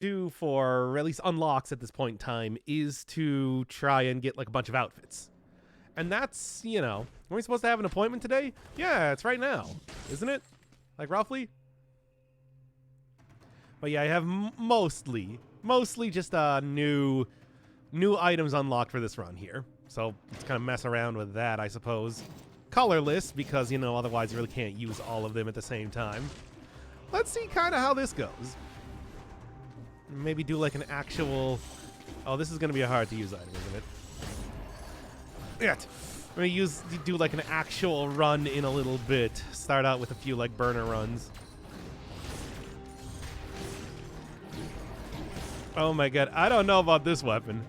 do for, or at least unlocks at this point in time, is to try and get like a bunch of outfits. And that's, you know, are we supposed to have an appointment today? Yeah, it's right now, isn't it? Like roughly? But yeah, I have mostly just new items unlocked for this run here. So let's kind of mess around with that, I suppose. Colorless, because, you know, otherwise you really can't use all of them at the same time. Let's see kind of how this goes. Maybe do like an actual... Oh, this is going to be a hard to use item, isn't it? Yeah. I'm going to do like an actual run in a little bit. Start out with a few like burner runs. Oh my god, I don't know about this weapon.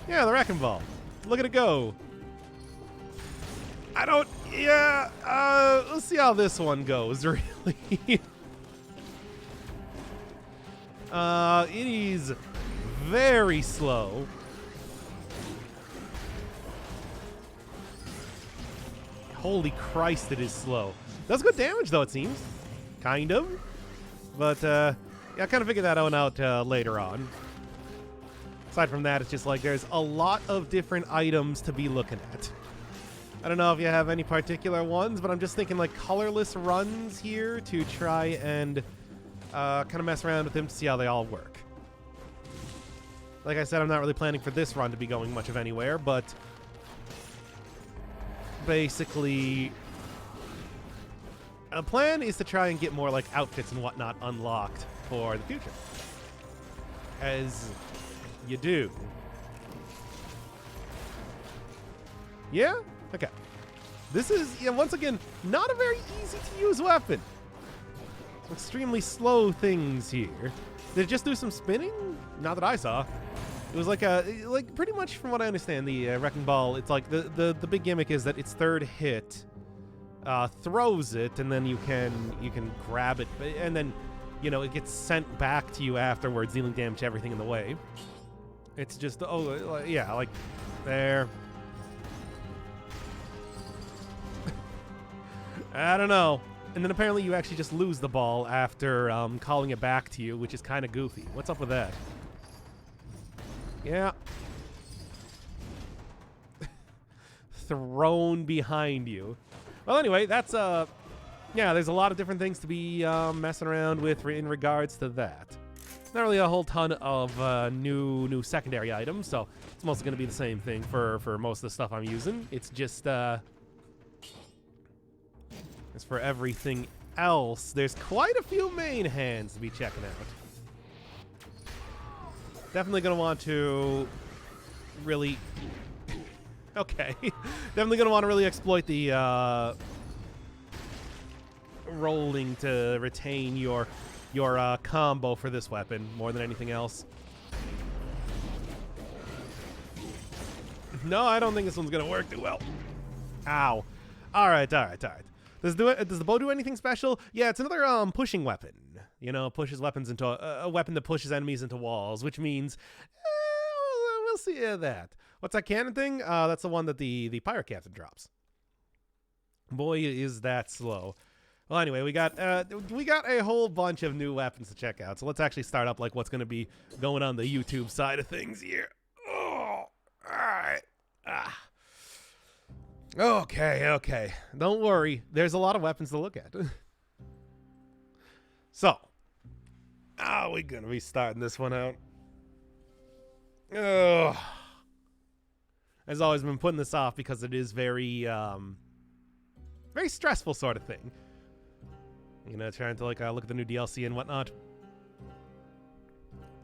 Yeah, the wrecking ball. Look at it go. I don't... Yeah, let's see how this one goes, really. It is very slow. Holy Christ, it is slow. Does good damage, though, it seems. Kind of. But, yeah, I kind of figured that one out later on. Aside from that, it's just like there's a lot of different items to be looking at. I don't know if you have any particular ones, but I'm just thinking like colorless runs here to try and kind of mess around with them to see how they all work. Like I said, I'm not really planning for this run to be going much of anywhere, but basically a plan is to try and get more like outfits and whatnot unlocked for the future. As you do. Yeah? Okay. This is, yeah, once again, not a very easy to use weapon. Some extremely slow things here. Did it just do some spinning? Not that I saw. It was like like pretty much from what I understand, the wrecking ball, it's like the big gimmick is that its third hit throws it, and then you can grab it, and then, you know, it gets sent back to you afterwards, dealing damage to everything in the way. It's just, oh, yeah, like, there. I don't know. And then apparently you actually just lose the ball after calling it back to you, which is kind of goofy. What's up with that? Yeah. Thrown behind you. Well, anyway, that's, yeah, there's a lot of different things to be messing around with in regards to that. Not really a whole ton of new secondary items, so it's mostly going to be the same thing for most of the stuff I'm using. It's just, as for everything else, there's quite a few main hands to be checking out. Definitely going to want to really... Okay. Definitely going to want to really exploit the rolling to retain your combo for this weapon more than anything else. No, I don't think this one's going to work too well. Ow. All right. Does the bow do anything special? Yeah, it's another pushing weapon. You know, pushes weapons into a weapon that pushes enemies into walls, which means we'll see that. What's that cannon thing? That's the one that the pirate captain drops. Boy, is that slow. Well, anyway, we got a whole bunch of new weapons to check out. So let's actually start up like what's going to be going on the YouTube side of things here. Oh, all right. Okay. Don't worry. There's a lot of weapons to look at. So, how are we going to be starting this one out? As always, I've been putting this off because it is very stressful sort of thing. You know, trying to like look at the new DLC and whatnot.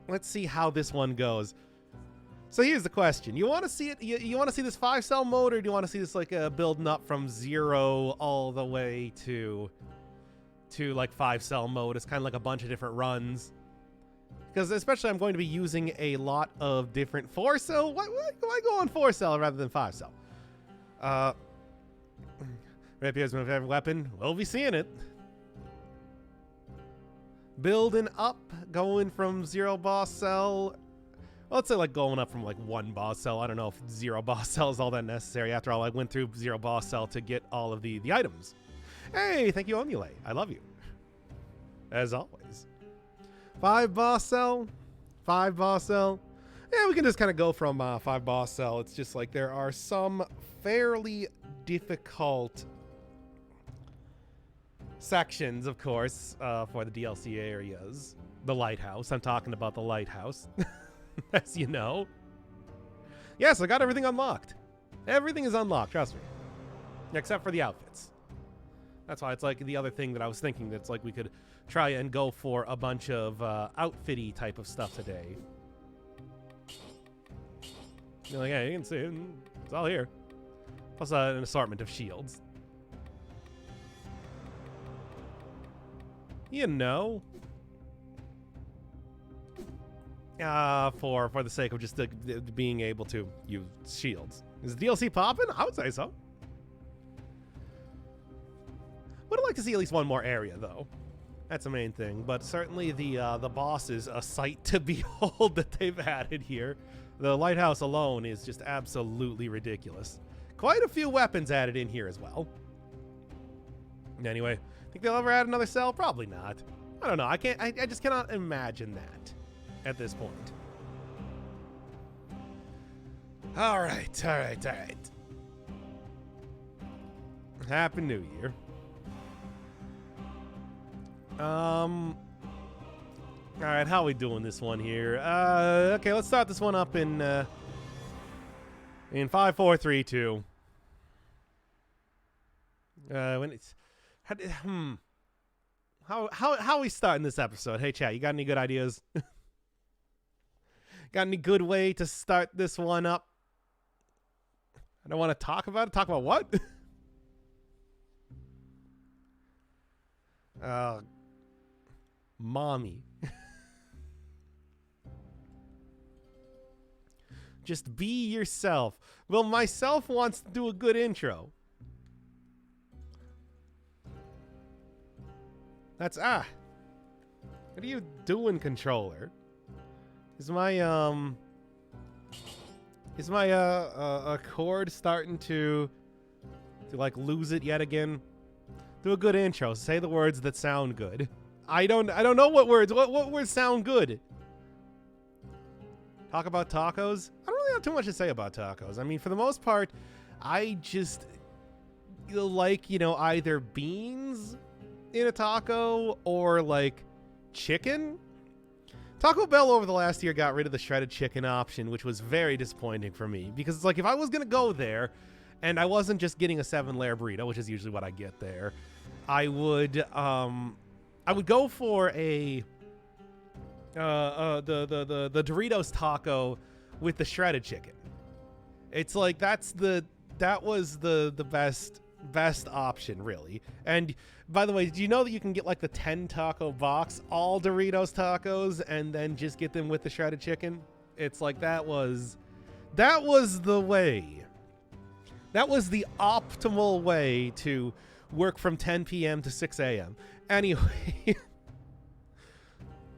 Let's see how this one goes. So here's the question: you want to see it? You want to see this 5-cell mode, or do you want to see this like building up from 0 all the way to like 5-cell mode? It's kind of like a bunch of different runs. Because especially I'm going to be using a lot of different 4-cell. Why go on 4-cell rather than 5-cell? Rapier's my favorite weapon. We'll be seeing it. Building up, going from 0 boss cell. Well, let's say like going up from like 1 boss cell. I don't know if 0 boss cell is all that necessary. After all, I went through 0 boss cell to get all of the items. Hey, thank you, Omule. I love you. as always. 5 boss cell. 5 boss cell. Yeah, we can just kind of go from 5 boss cell. It's just like there are some fairly difficult sections, of course, for the DLC areas. The lighthouse. I'm talking about the lighthouse, as you know. Yes, I got everything unlocked. Everything is unlocked, trust me. Except for the outfits. That's why it's like the other thing that I was thinking. That's like we could try and go for a bunch of outfitty type of stuff today. You're like, hey, you can see it. It's all here. Plus an assortment of shields. You know. For the sake of just being able to use shields. Is the DLC popping? I would say so. Would like to see at least one more area, though. That's the main thing. But certainly the boss is a sight to behold that they've added here. The lighthouse alone is just absolutely ridiculous. Quite a few weapons added in here as well. Anyway, think they'll ever add another cell? Probably not. I don't know. I just cannot imagine that at this point. All right. Happy New Year. All right, how are we doing this one here? Okay, let's start this one up in 5, 4, 3, 2. When it's how are we starting this episode? Hey, chat, you got any good ideas? Got any good way to start this one up? I don't want to talk about it. Talk about what? Mommy. Just be yourself. Well, myself wants to do a good intro. That's what are you doing, controller? Is my cord starting to like lose it yet again? Do a good intro. Say the words that sound good. I don't know what words. What words sound good? Talk about tacos? I don't really have too much to say about tacos. I mean, for the most part, I just like, either beans in a taco or like chicken. Taco Bell over the last year got rid of the shredded chicken option, which was very disappointing for me because it's like if I was going to go there and I wasn't just getting a 7-layer burrito, which is usually what I get there, I would go for the Doritos taco with the shredded chicken. It's like that was the best option, really. And by the way, did you know that you can get like the 10 taco box, all Doritos tacos, and then just get them with the shredded chicken? It's like that was the way. That was the optimal way to work from 10 p.m. to 6 a.m. Anyway,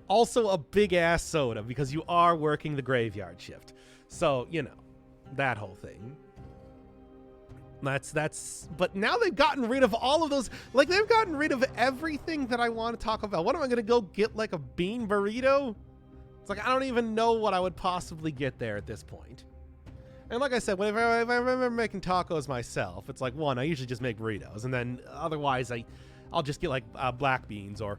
also a big ass soda because you are working the graveyard shift. So, that whole thing. But now they've gotten rid of all of those. Like, they've gotten rid of everything that I want to talk about. What am I going to go get, like a bean burrito? It's like, I don't even know what I would possibly get there at this point. And like I said, if I'm making tacos myself, it's like, one, I usually just make burritos. And then otherwise, I'll just get like black beans or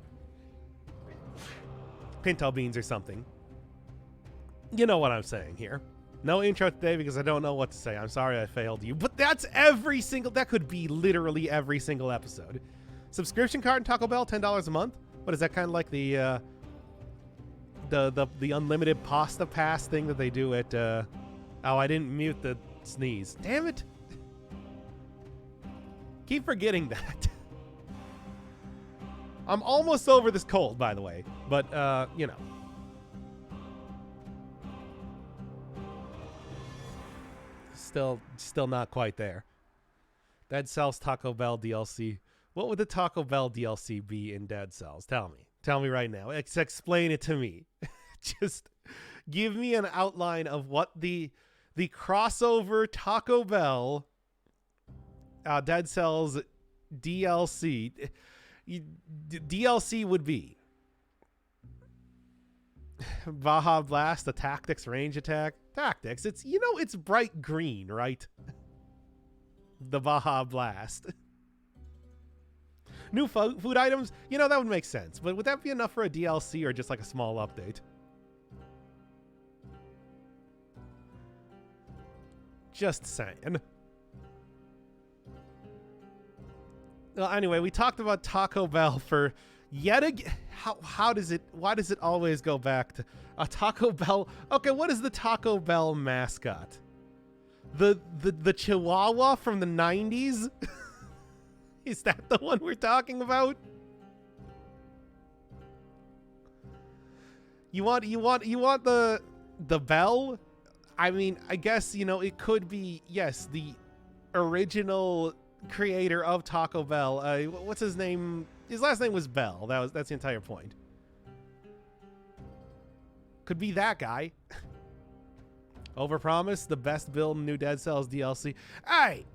pinto beans or something. You know what I'm saying here. No intro today because I don't know what to say. I'm sorry I failed you. But that's that could be literally every single episode. Subscription card in Taco Bell, $10 a month. What is that, kind of like the unlimited pasta pass thing that they do at oh, I didn't mute the sneeze. Damn it. Keep forgetting that. I'm almost over this cold, by the way. But Still not quite there. Dead Cells Taco Bell DLC. What would the Taco Bell DLC be in Dead Cells? Tell me right now. Explain it to me. Just give me an outline of what the crossover Taco Bell Dead Cells DLC would be. Baja Blast, the tactics, range attack. Tactics, it's, you know, it's bright green, right? The Baja Blast. New food items, you know, that would make sense. But would that be enough for a DLC or just like a small update? Just saying. Well, anyway, we talked about Taco Bell for yet again. Why does it always go back to a Taco Bell? Okay, what is the Taco Bell mascot? The Chihuahua from the 90s? Is that the one we're talking about? You want the bell? I mean, I guess, you know, it could be, yes, the original creator of Taco Bell. What's his name? His last name was Bell. That's the entire point. Could be that guy. Overpromise, the best build in new Dead Cells DLC. Hey,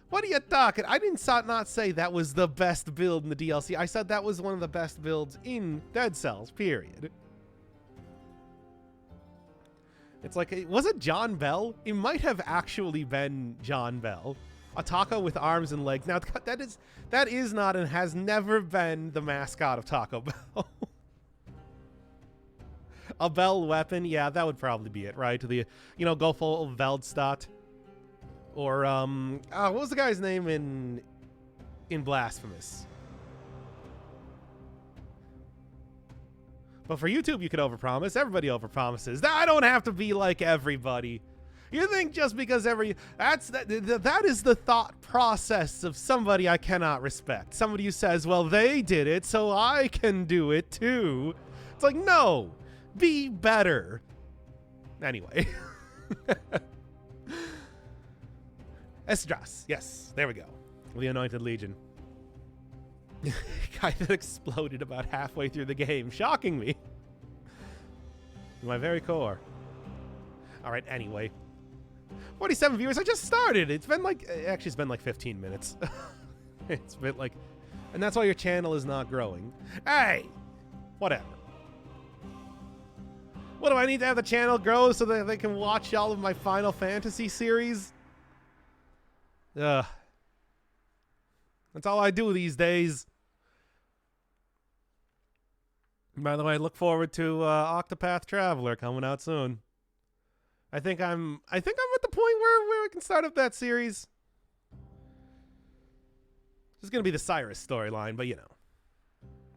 what are you talking? I didn't not say that was the best build in the DLC. I said that was one of the best builds in Dead Cells, period. It's like, was it John Bell? It might have actually been John Bell. A taco with arms and legs. Now, that is not and has never been the mascot of Taco Bell. A bell weapon, yeah, that would probably be it, right? The, you know, go full Veldstadt. Or, what was the guy's name in Blasphemous? But for YouTube, you could overpromise. Everybody overpromises. I don't have to be like everybody. You think just because that is the thought process of somebody I cannot respect. Somebody who says, well, they did it, so I can do it too. It's like, no, be better. Anyway. Esdras, yes, there we go. The Anointed Legion. Guy that exploded about halfway through the game, shocking me. To my very core. All right, anyway. 47 viewers. I just started. It's been like, actually, it's been like 15 minutes. It's been like, and that's why your channel is not growing. Hey, whatever. What do I need to have the channel grow so that they can watch all of my Final Fantasy series? Ugh. That's all I do these days. By the way, I look forward to Octopath Traveler coming out soon. I think I'm at the point where we can start up that series. This is gonna be the Cyrus storyline, but you know.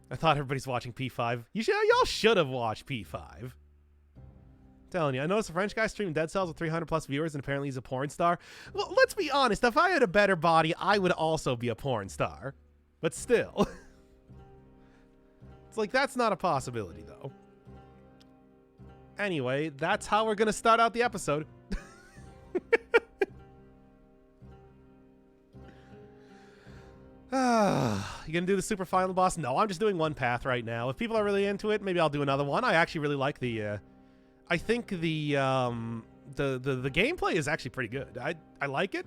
I thought everybody's watching P5. Y'all should have watched P5. Telling you, I noticed a French guy streamed Dead Cells with 300 plus viewers, and apparently he's a porn star. Well, let's be honest. If I had a better body, I would also be a porn star. But still. It's like, that's not a possibility, though. Anyway, that's how we're going to start out the episode. You going to do the super final boss? No, I'm just doing one path right now. If people are really into it, maybe I'll do another one. I actually really like the... I think the gameplay is actually pretty good. I like it.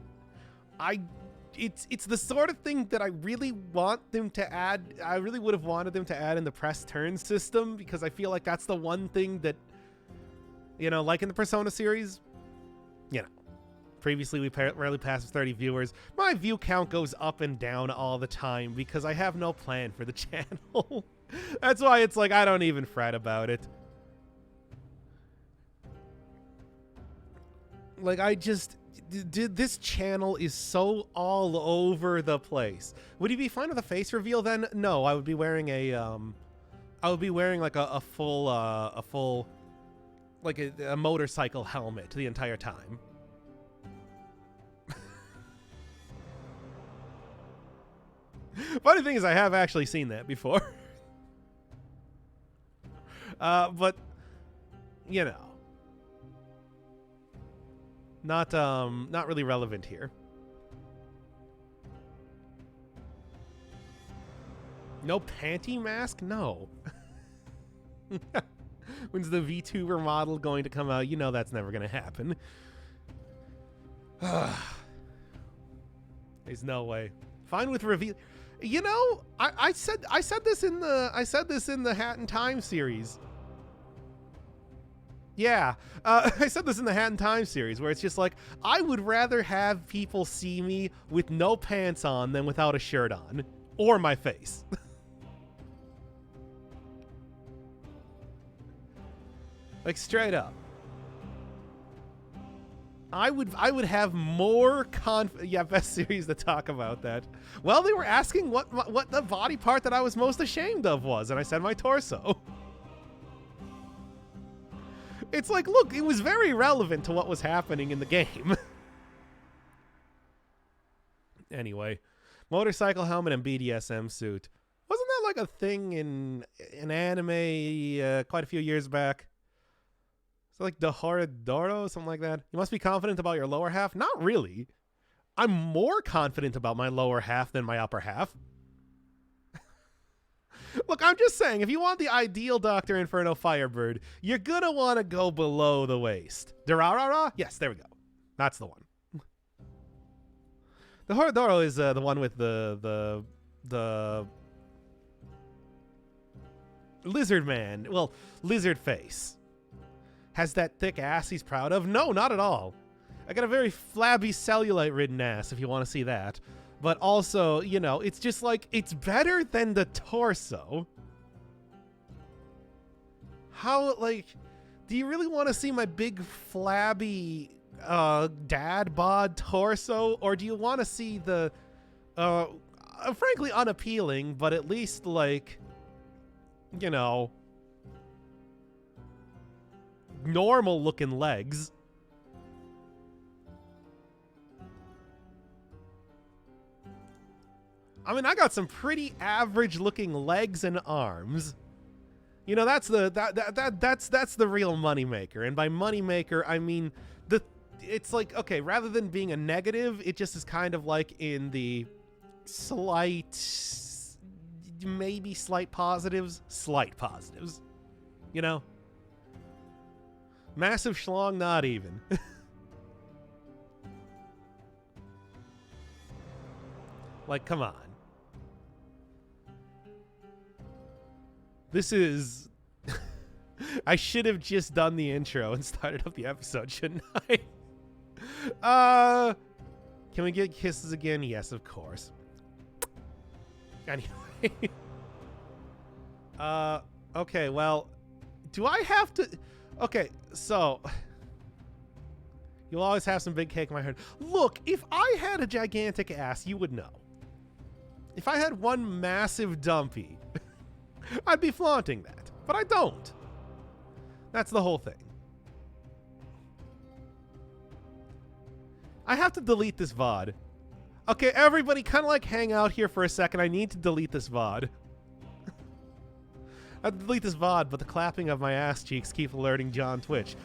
It's the sort of thing that I really want them to add. I really would have wanted them to add in the press turn system, because I feel like that's the one thing that, you know, like in the Persona series, you know, previously we rarely passed 30 viewers. My view count goes up and down all the time because I have no plan for the channel. That's why it's like I don't even fret about it. Like, this channel is so all over the place. Would you be fine with a face reveal then? No, I would be wearing like a full, like a motorcycle helmet the entire time. Funny thing is, I have actually seen that before. But, you know. Not really relevant here. No panty mask? No. When's the VTuber model going to come out? You know that's never going to happen. There's no way. Fine with reveal. You know, I said this in the Hat in Time series. Yeah, I said this in the Hat in Time series, where it's just like, I would rather have people see me with no pants on than without a shirt on. Or my face. Like, straight up. I would have more yeah, best series to talk about that. Well, they were asking what the body part that I was most ashamed of was, and I said my torso. It's like, look, it was very relevant to what was happening in the game. Anyway, motorcycle helmet and BDSM suit. Wasn't that like a thing in an anime quite a few years back? So like Doradoro, something like that. You must be confident about your lower half? Not really. I'm more confident about my lower half than my upper half. Look, I'm just saying, if you want the ideal Dr. Inferno Firebird, you're gonna want to go below the waist. Durarara? Yes, there we go. That's the one. The Horadoro is the one with the lizard man. Well, lizard face. Has that thick ass he's proud of? No, not at all. I got a very flabby cellulite-ridden ass, if you want to see that. But also, you know, it's just like, it's better than the torso. How, like, do you really want to see my big, flabby, dad bod torso? Or do you want to see the, frankly unappealing, but at least, like, you know, normal-looking legs? I mean, I got some pretty average-looking legs and arms. You know, that's the real moneymaker. And by moneymaker, I mean it's like, okay, rather than being a negative, it just is kind of like in the slight, maybe slight positives, you know? Massive schlong, not even. Like, come on. This is... I should have just done the intro and started up the episode, shouldn't I? Can we get kisses again? Yes, of course. Anyway. Okay, well... Do I have to... Okay, so... You'll always have some big cake in my head. Look, if I had a gigantic ass, you would know. If I had one massive dumpy, I'd be flaunting that. But I don't. That's the whole thing. I have to delete this VOD. Okay, everybody kind of like hang out here for a second. I need to delete this VOD. I have to delete this VOD, but the clapping of my ass cheeks keep alerting John Twitch.